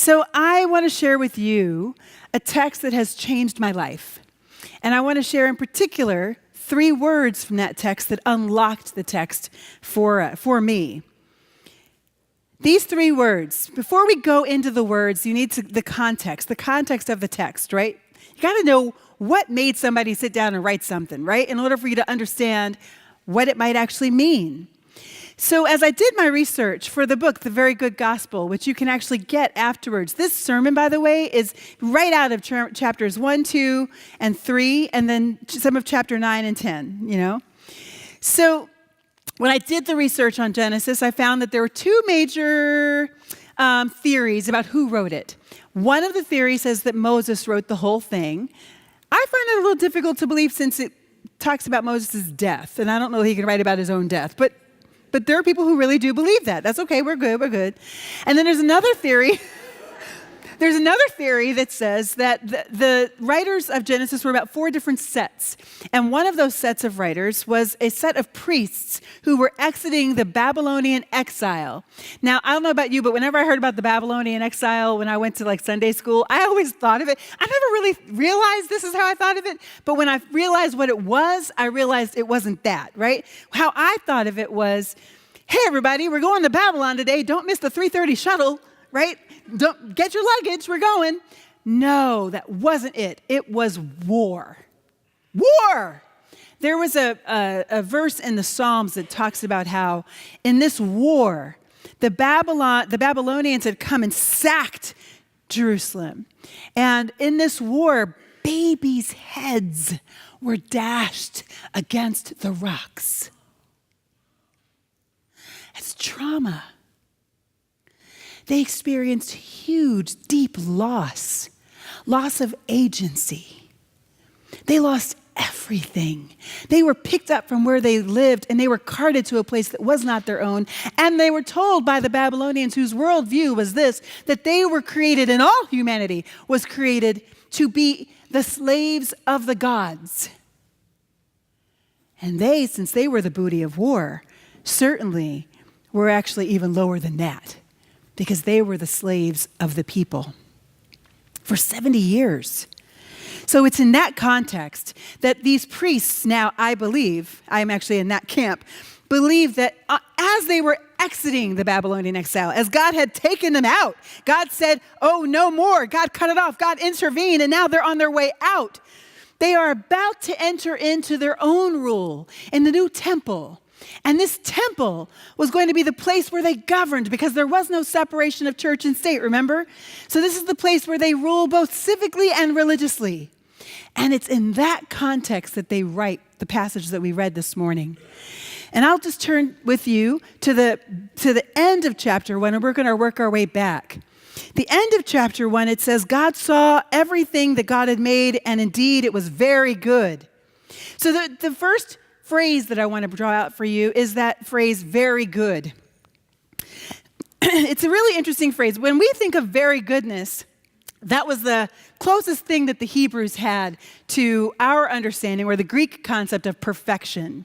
So I want to share with you a text that has changed my life. And I want to share in particular 3 words from that text that unlocked the text for me. These 3 words, before we go into the words, you need the context of the text, right? You got to know what made somebody sit down and write something, right? In order for you to understand what it might actually mean. So as I did my research for the book, The Very Good Gospel, which you can actually get afterwards, this sermon, by the way, is right out of chapters 1, 2, and 3, and then some of chapter 9 and 10, So when I did the research on Genesis, I found that there were 2 major theories about who wrote it. One of the theories says that Moses wrote the whole thing. I find it a little difficult to believe since it talks about Moses' death, and I don't know that he can write about his own death, but there are people who really do believe that. That's okay, we're good. And then there's another theory. There's another theory that says that the writers of Genesis were about 4 different sets. And one of those sets of writers was a set of priests who were exiting the Babylonian exile. Now, I don't know about you, but whenever I heard about the Babylonian exile when I went to Sunday school, I always thought of it. I never really realized this is how I thought of it. But when I realized what it was, I realized it wasn't that, right? How I thought of it was, hey, everybody, we're going to Babylon today. Don't miss the 3:30 shuttle, right? Don't get your luggage, we're going. No, that wasn't it. It was war. War! There was a verse in the Psalms that talks about how in this war, the Babylonians had come and sacked Jerusalem. And in this war, babies' heads were dashed against the rocks. That's trauma. They experienced huge, deep loss of agency. They lost everything. They were picked up from where they lived and they were carted to a place that was not their own. And they were told by the Babylonians, whose worldview was this, that they were created, and all humanity was created to be the slaves of the gods. And they, since they were the booty of war, certainly were actually even lower than that, because they were the slaves of the people for 70 years. So it's in that context that these priests now, I believe, I'm actually in that camp, believe that as they were exiting the Babylonian exile, as God had taken them out, God said, oh, no more. God cut it off. God intervened, and now they're on their way out. They are about to enter into their own rule in the new temple. And this temple was going to be the place where they governed, because there was no separation of church and state, remember? So this is the place where they rule both civically and religiously. And it's in that context that they write the passage that we read this morning. And I'll just turn with you to the end of chapter 1, and we're going to work our way back. The end of chapter 1, it says, God saw everything that God had made, and indeed it was very good. So the first phrase that I want to draw out for you is that phrase, very good. It's a really interesting phrase. When we think of very goodness, that was the closest thing that the Hebrews had to our understanding, or the Greek concept of perfection.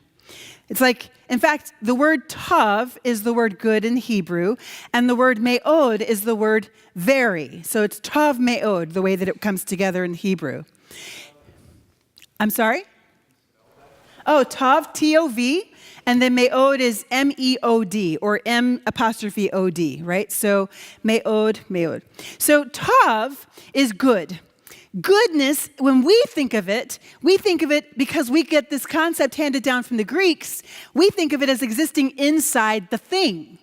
It's like, in fact, the word tov is the word good in Hebrew, and the word me'od is the word very. So it's tov me'od, the way that it comes together in Hebrew. I'm sorry? Oh, tov, T-O-V, and then me'od is M-E-O-D, or M'-O-D, right? So me'od. So tov is good. Goodness, when we think of it because we get this concept handed down from the Greeks, we think of it as existing inside the thing.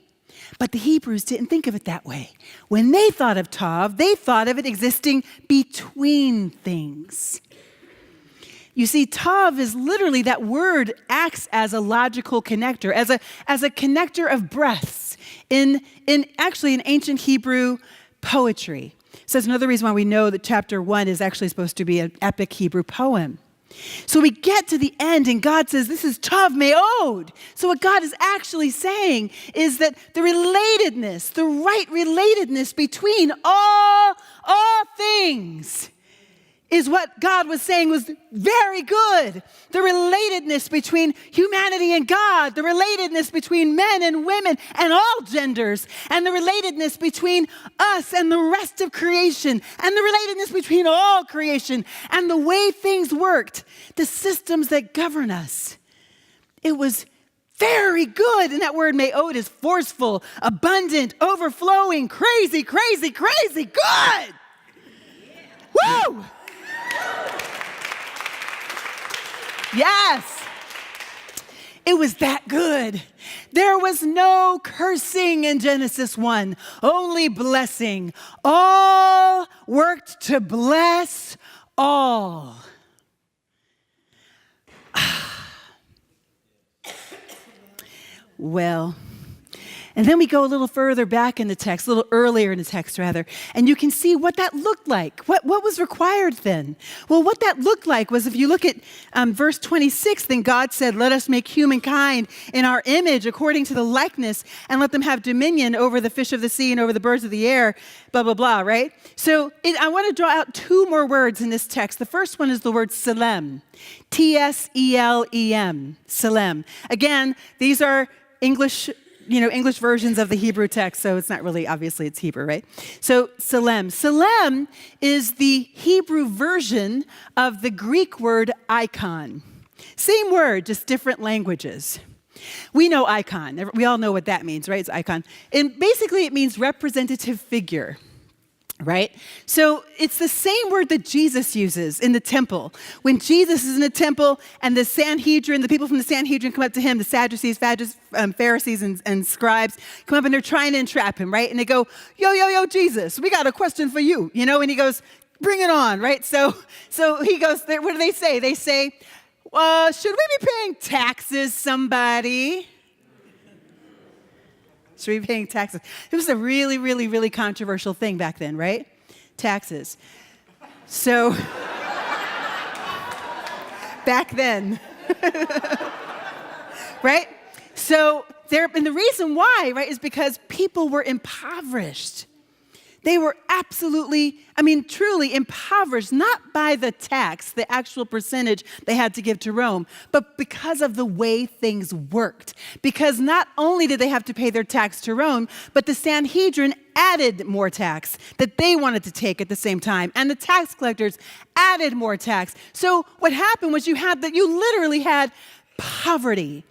But the Hebrews didn't think of it that way. When they thought of tov, they thought of it existing between things. You see, tov is literally, that word acts as a logical connector, as a connector of breaths in ancient Hebrew poetry. So that's another reason why we know that chapter 1 is actually supposed to be an epic Hebrew poem. So we get to the end and God says, this is tov me'od. So what God is actually saying is that the relatedness, the right relatedness between all things is what God was saying was very good. The relatedness between humanity and God, the relatedness between men and women and all genders, and the relatedness between us and the rest of creation, and the relatedness between all creation, and the way things worked, the systems that govern us. It was very good. And that word me'od is forceful, abundant, overflowing, crazy, crazy, crazy good. Woo! Yes. It was that good. There was no cursing in Genesis 1, only blessing. All worked to bless all. Well, and then we go a little further back in the text, a little earlier in the text rather, and you can see what that looked like. What was required then? Well, what that looked like was, if you look at verse 26, then God said, let us make humankind in our image according to the likeness, and let them have dominion over the fish of the sea and over the birds of the air, blah, blah, blah, right? So I want to draw out two more words in this text. The first one is the word Tselem, T-S-E-L-E-M, Tselem. Again, these are English versions of the Hebrew text, so it's not really, obviously it's Hebrew, right? So Tselem. Tselem is the Hebrew version of the Greek word icon. Same word, just different languages. We know icon. We all know what that means, right? It's icon. And basically it means representative figure. Right? So it's the same word that Jesus uses in the temple. When Jesus is in the temple and the Sanhedrin, the people from the Sanhedrin come up to him, the Sadducees, Pharisees, and scribes come up and they're trying to entrap him, right? And they go, yo, Jesus, we got a question for you, And he goes, bring it on, right? So he goes, what do they say? They say, should we be paying taxes, somebody? Should we be paying taxes? It was a really, really, really controversial thing back then, right? Taxes. So, back then. Right? So, and the reason why, right, is because people were impoverished. They were absolutely, truly impoverished, not by the tax, the actual percentage they had to give to Rome, but because of the way things worked. Because not only did they have to pay their tax to Rome, but the Sanhedrin added more tax that they wanted to take at the same time. And the tax collectors added more tax. So what happened was you literally had poverty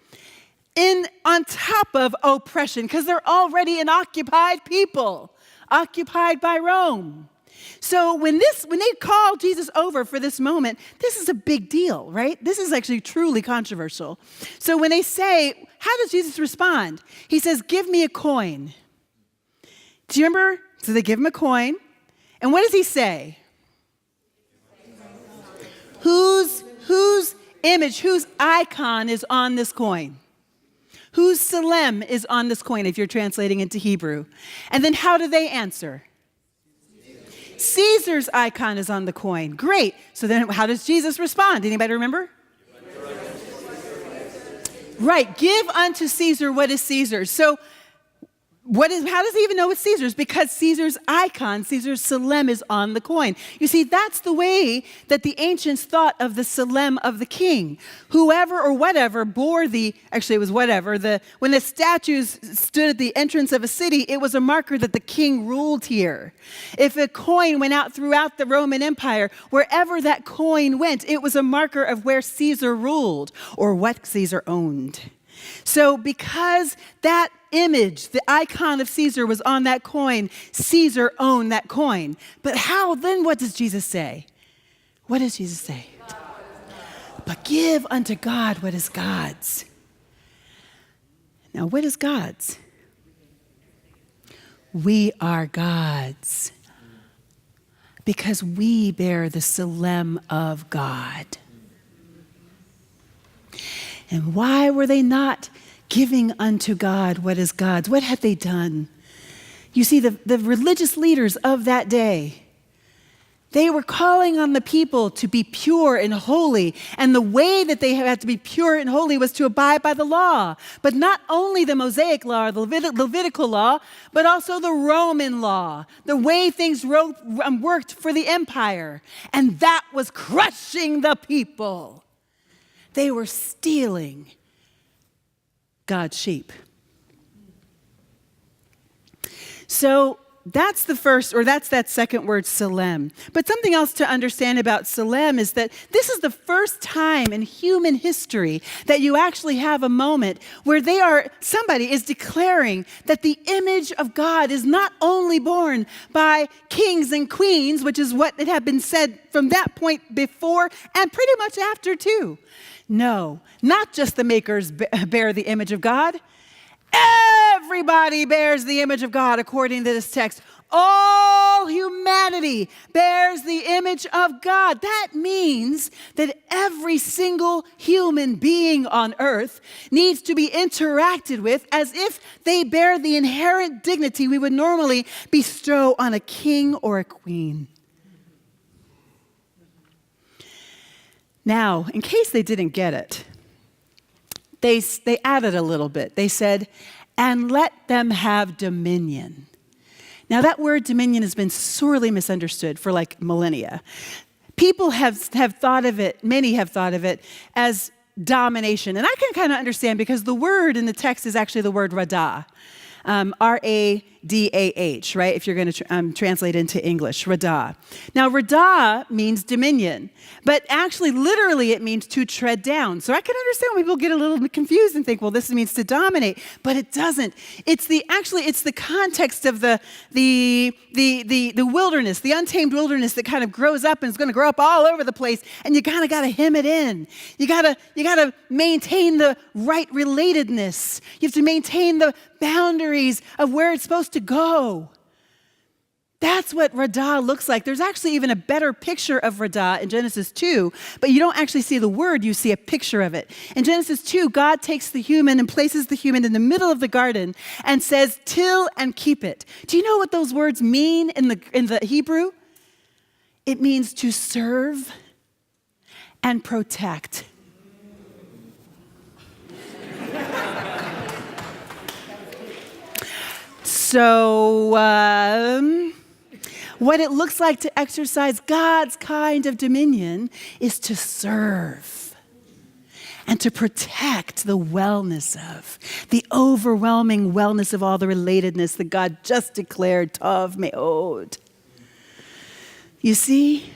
on top of oppression, because they're already an occupied people. Occupied by Rome. So when they call Jesus over for this moment, this is a big deal, right? This is actually truly controversial. So when they say, how does Jesus respond? He says, give me a coin. Do you remember? So they give him a coin. And what does he say? Whose image, whose icon is on this coin? Whose Tselem is on this coin, if you're translating into Hebrew? And then how do they answer? Caesar's icon is on the coin. Great. So then how does Jesus respond? Anybody remember? Right. Give unto Caesar what is Caesar's. So how does he even know it's Caesar's? Because Caesar's icon, Caesar's Tselem, is on the coin. You see, that's the way that the ancients thought of the Tselem of the king. Whoever or whatever bore when the statues stood at the entrance of a city, it was a marker that the king ruled here. If a coin went out throughout the Roman Empire, wherever that coin went, it was a marker of where Caesar ruled or what Caesar owned. So because that image, the icon of Caesar, was on that coin, Caesar owned that coin. But how? Then what does Jesus say? What does Jesus say? But give unto God what is God's. Now, what is God's? We are God's. Because we bear the Tselem of God. And why were they not giving unto God what is God's? What had they done? You see, the religious leaders of that day, They were calling on the people to be pure and holy. And the way that they had to be pure and holy was to abide by the law. But not only the Mosaic law, or the Levitical law, but also the Roman law, the way things worked for the empire. And that was crushing the people. They were stealing God's sheep. So that's that second word, Salem. But something else to understand about Salem is that this is the first time in human history that you actually have a moment where somebody is declaring that the image of God is not only born by kings and queens, which is what it had been said from that point before and pretty much after too. No, not just the makers bear the image of God. Everybody bears the image of God, according to this text. All humanity bears the image of God. That means that every single human being on earth needs to be interacted with as if they bear the inherent dignity we would normally bestow on a king or a queen. Now, in case they didn't get it, they added a little bit. They said, and let them have dominion. Now that word dominion has been sorely misunderstood for like millennia. People have thought of it, many have thought of it as domination. And I can kind of understand because the word in the text is actually the word radah. R-A-D-A-H, right? If you're going to translate into English, radah. Now, radah means dominion, but actually, literally, it means to tread down. So I can understand when people get a little bit confused and think, well, this means to dominate, but it doesn't. It's the context of the wilderness, the untamed wilderness that kind of grows up and is going to grow up all over the place, and you kind of got to hem it in. You got to maintain the right relatedness. You have to maintain the boundaries of where it's supposed to go. That's what radah looks like. There's actually even a better picture of radah in Genesis 2, but you don't actually see the word, you see a picture of it. In Genesis 2, God takes the human and places the human in the middle of the garden and says, till and keep it. Do you know what those words mean in the Hebrew? It means to serve and protect. So, what it looks like to exercise God's kind of dominion is to serve and to protect the wellness of, the overwhelming wellness of all the relatedness that God just declared, Tov Me'od. You see,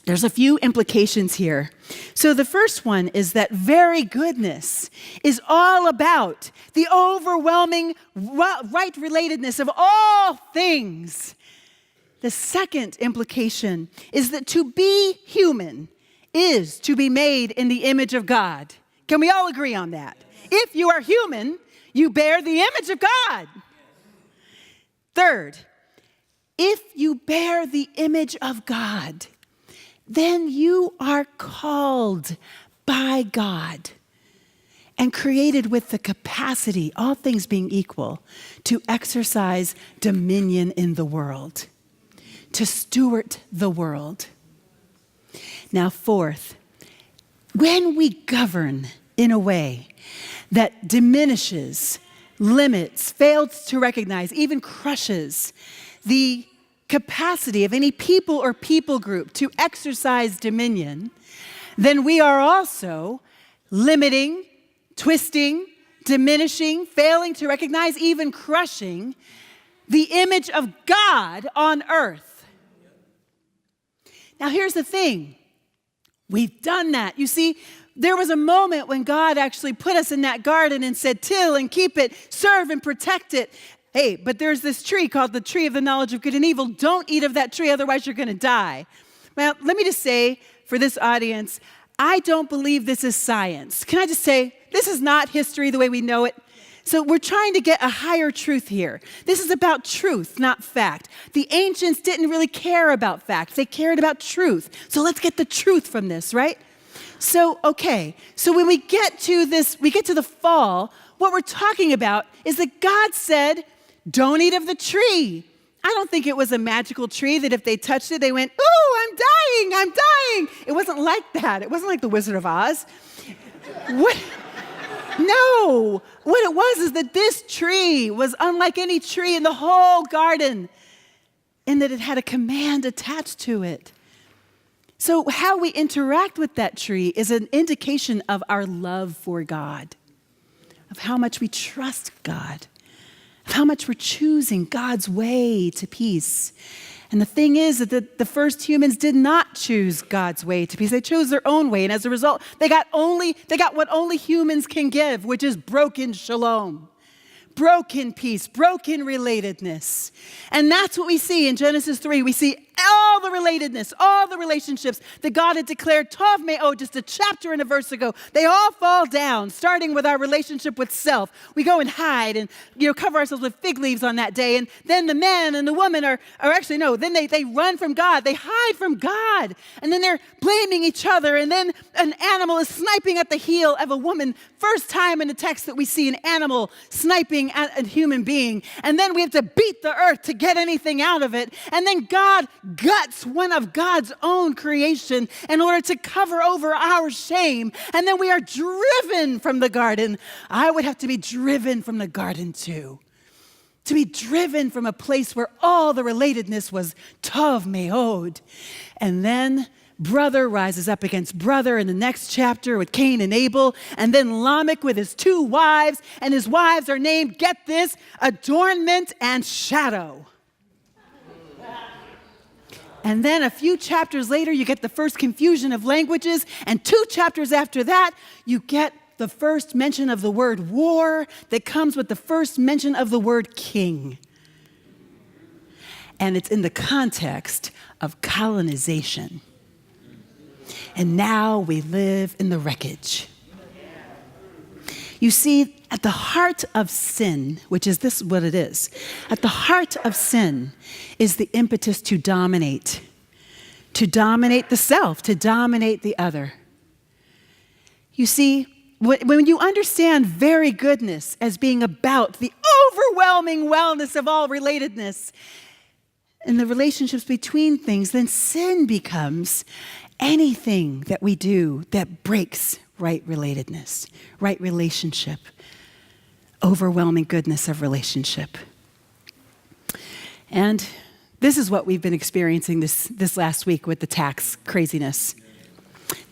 there's a few implications here. So the first one is that very goodness is all about the overwhelming right relatedness of all things. The second implication is that to be human is to be made in the image of God. Can we all agree on that? If you are human, you bear the image of God. Third, if you bear the image of God, then you are called by God and created with the capacity, all things being equal, to exercise dominion in the world, to steward the world. Now, fourth, when we govern in a way that diminishes, limits, fails to recognize, even crushes the capacity of any people or people group to exercise dominion, then we are also limiting, twisting, diminishing, failing to recognize, even crushing the image of God on earth. Now, here's the thing. We've done that. You see, there was a moment when God actually put us in that garden and said, till and keep it, serve and protect it. Hey, but there's this tree called the tree of the knowledge of good and evil. Don't eat of that tree, otherwise you're going to die. Well, let me just say for this audience, I don't believe this is science. Can I just say, this is not history the way we know it. So we're trying to get a higher truth here. This is about truth, not fact. The ancients didn't really care about fact. They cared about truth. So let's get the truth from this, right? So, okay. So when we get to the fall, what we're talking about is that God said, don't eat of the tree. I don't think it was a magical tree that if they touched it, they went, "Ooh, I'm dying." It wasn't like that. It wasn't like the Wizard of Oz. What? No. What it was is that this tree was unlike any tree in the whole garden, in that it had a command attached to it. So how we interact with that tree is an indication of our love for God, of how much we trust God, of how much we're choosing God's way to peace. And the thing is that the first humans did not choose God's way to peace. They chose their own way. And as a result, they got what only humans can give, which is broken shalom. Broken peace, broken relatedness. And that's what we see in Genesis 3. We see all the relatedness, all the relationships that God had declared Tov Me'od just a chapter and a verse ago. They all fall down, starting with our relationship with self. We go and hide and cover ourselves with fig leaves on that day. And then the man and the woman then they run from God. They hide from God. And then they're blaming each other. And then an animal is sniping at the heel of a woman. First time in the text that we see an animal sniping at a human being. And then we have to beat the earth to get anything out of it. And then God guts one of God's own creation in order to cover over our shame. And then we are driven from the garden. I would have to be driven from the garden too. To be driven from a place where all the relatedness was Tov Me'od. And then brother rises up against brother in the next chapter with Cain and Abel, and then Lamech with his 2 wives, and his wives are named, get this, Adornment and Shadow. And then a few chapters later, you get the first confusion of languages, and 2 chapters after that, you get the first mention of the word war that comes with the first mention of the word king. And it's in the context of colonization. And now we live in the wreckage. You see, at the heart of sin, which is this what it is, at the heart of sin is the impetus to dominate the self, to dominate the other. You see, when you understand very goodness as being about the overwhelming wellness of all relatedness and the relationships between things, then sin becomes anything that we do that breaks right relatedness, right relationship, overwhelming goodness of relationship. And this is what we've been experiencing this last week with the tax craziness.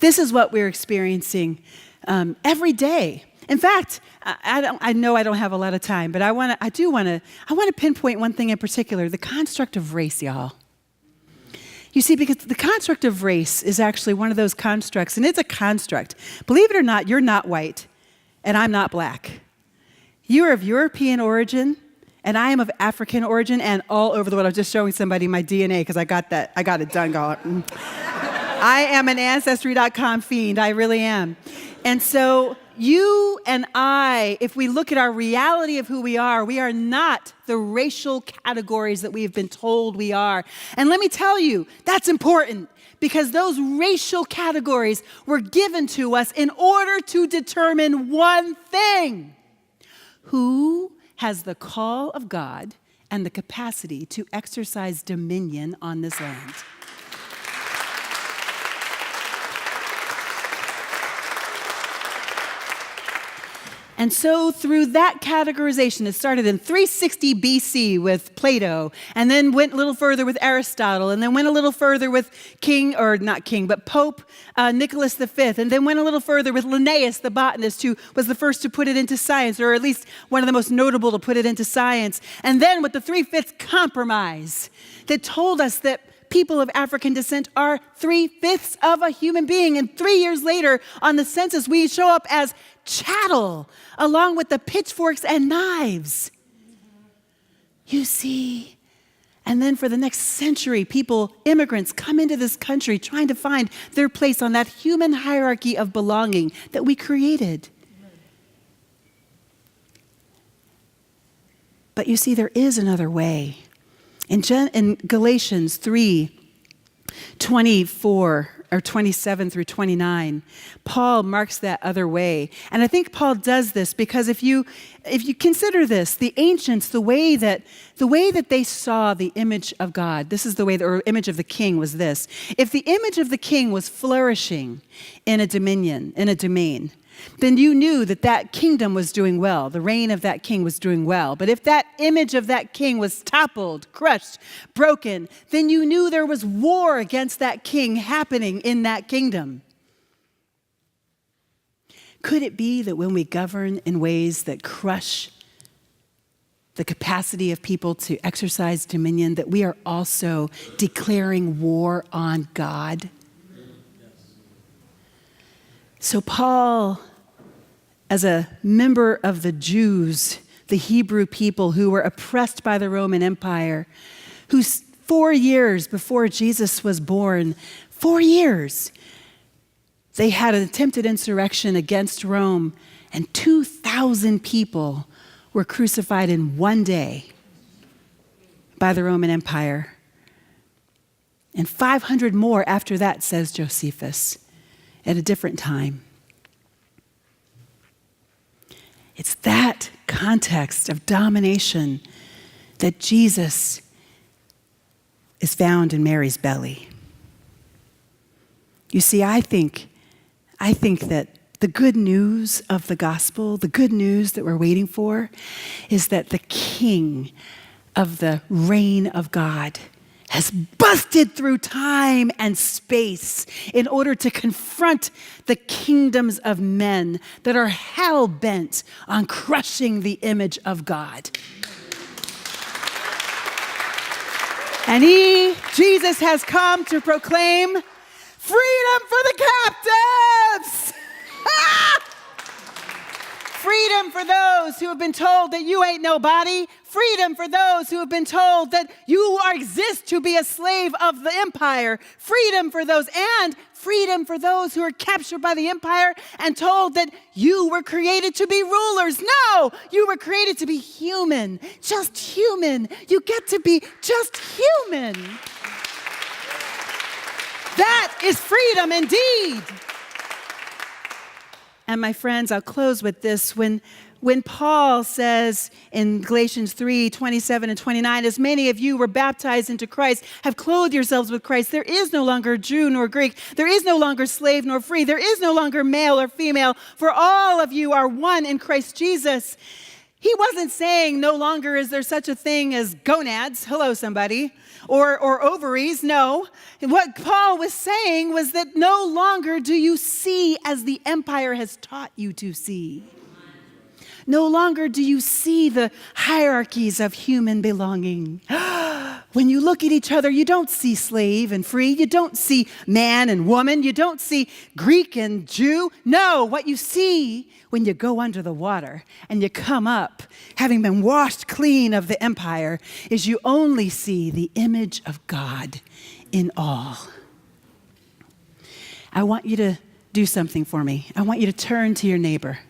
This is what we're experiencing every day. In fact, I know I don't have a lot of time, but I want to pinpoint one thing in particular: the construct of race, y'all. You see, because the construct of race is actually one of those constructs, and it's a construct. Believe it or not, you're not white, and I'm not black. You are of European origin, and I am of African origin, and all over the world. I was just showing somebody my DNA because I got it done, going. I am an Ancestry.com fiend, I really am. And so you and I, if we look at our reality of who we are not the racial categories that we've been told we are. And let me tell you, that's important, because those racial categories were given to us in order to determine one thing: who has the call of God and the capacity to exercise dominion on this land. And so through that categorization, it started in 360 BC with Plato, and then went a little further with Aristotle, and then went a little further with Pope Nicholas V, and then went a little further with Linnaeus, the botanist, who was the first to put it into science, or at least one of the most notable to put it into science. And then with the 3/5 compromise that told us that people of African descent are 3/5 of a human being. And 3 years later, on the census, we show up as chattel, along with the pitchforks and knives. You see? And then for the next century, immigrants come into this country trying to find their place on that human hierarchy of belonging that we created. But you see, there is another way. In Galatians 3:24 or 27 through 29, Paul marks that other way. And I think Paul does this because if you consider this, the ancients, the way that they saw the image of God, this is the way the image of the king was this. If the image of the king was flourishing in a domain, then you knew that kingdom was doing well. The reign of that king was doing well. But if that image of that king was toppled, crushed, broken, then you knew there was war against that king happening in that kingdom. Could it be that when we govern in ways that crush the capacity of people to exercise dominion, that we are also declaring war on God? So Paul, as a member of the Jews, the Hebrew people who were oppressed by the Roman Empire, who 4 years before Jesus was born, 4 years, they had an attempted insurrection against Rome, and 2,000 people were crucified in one day by the Roman Empire. And 500 more after that, says Josephus, at a different time. It's that context of domination that Jesus is found in Mary's belly. You see, I think that the good news of the gospel, the good news that we're waiting for, is that the King of the reign of God has busted through time and space in order to confront the kingdoms of men that are hell-bent on crushing the image of God. And Jesus has come to proclaim freedom for the captives! Freedom for those who have been told that you ain't nobody. Freedom for those who have been told that you exist to be a slave of the empire. Freedom for those, and freedom for those who are captured by the empire and told that you were created to be rulers. No, you were created to be human, just human. You get to be just human. That is freedom indeed. And my friends, I'll close with this. When Paul says in Galatians 3:27 and 29, as many of you were baptized into Christ, have clothed yourselves with Christ, there is no longer Jew nor Greek. There is no longer slave nor free. There is no longer male or female, for all of you are one in Christ Jesus. He wasn't saying no longer is there such a thing as gonads. Hello, somebody. Or ovaries. No. What Paul was saying was that no longer do you see as the empire has taught you to see. No longer do you see the hierarchies of human belonging. When you look at each other, you don't see slave and free. You don't see man and woman. You don't see Greek and Jew. No, what you see when you go under the water and you come up, having been washed clean of the empire, is you only see the image of God in all. I want you to do something for me. I want you to turn to your neighbor.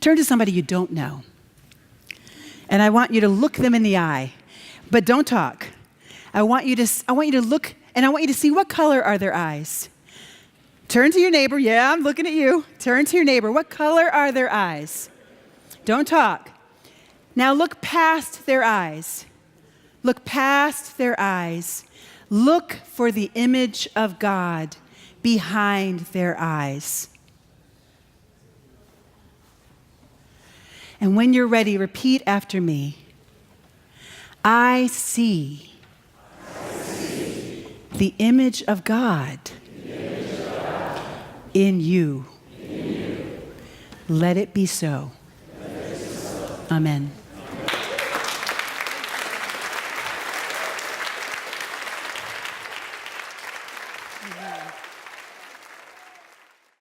Turn to somebody you don't know. And I want you to look them in the eye, but don't talk. I want you to look, and I want you to see what color are their eyes. Turn to your neighbor. Yeah, I'm looking at you. Turn to your neighbor. What color are their eyes? Don't talk. Now look past their eyes. Look past their eyes. Look for the image of God behind their eyes. And when you're ready, repeat after me. I see the image of God in you. Let it be so. Amen.